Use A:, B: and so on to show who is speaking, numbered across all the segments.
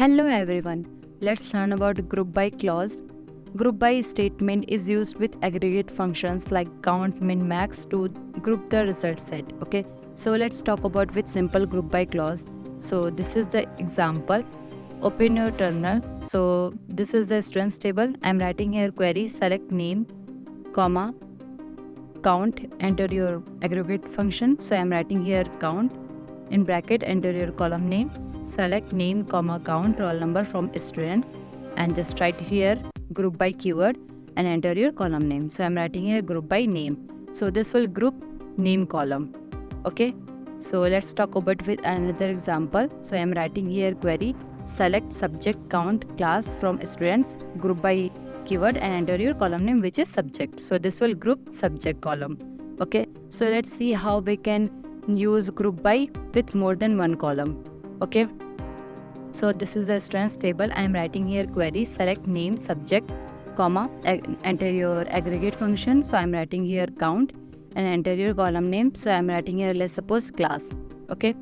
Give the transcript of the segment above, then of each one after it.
A: Hello everyone, let's learn about group by clause. Group by statement is used with aggregate functions like count, min, max to group the result set. Okay, so let's talk about with simple group by clause. So this is the example. Open your terminal. So this is the students table. I'm writing here query, select name, comma, count, enter your aggregate function. So I'm writing here count, in bracket enter your column name, select name comma count roll number from students, and just write here group by keyword and enter your column name. So I'm writing here group by name. So this will group name column. Okay, so let's talk about with another example. So I'm writing here query, select subject count class from students, group by keyword and enter your column name, which is subject. So this will group subject column. Okay, so let's see how we can use group by with more than one column. Okay, so this is the students table. I am writing here query, select name subject comma enter your aggregate function. So I am writing here count and enter your column name. So I am writing here, let's suppose class. Okay,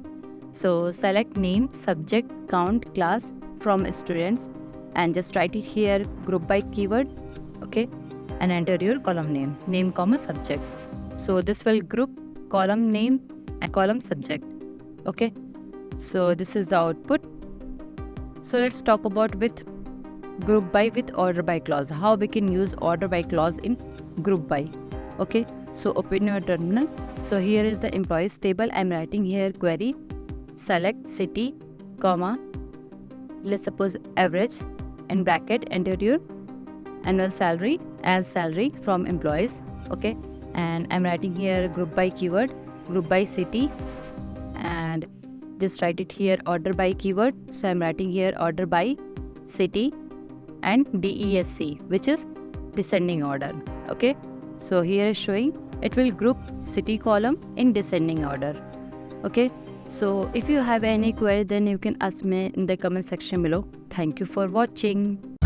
A: so select name subject count class from students and just write it here group by keyword. Okay, and enter your column name comma subject. So this will group column name and column subject. Okay, so this is the output. So let's talk about with group by with order by clause, how we can use order by clause in group by. Okay, so open your terminal. So here is the employees table. I'm writing here query, select city comma, let's suppose average, in bracket enter your annual salary as salary from employees. Okay, and I'm writing here group by keyword, group by city, and just write it here order by keyword. So I'm writing here order by city and DESC, which is descending order. Okay, so here is showing it will group city column in descending order. Okay, so if you have any query, then you can ask me in the comment section below. Thank you for watching.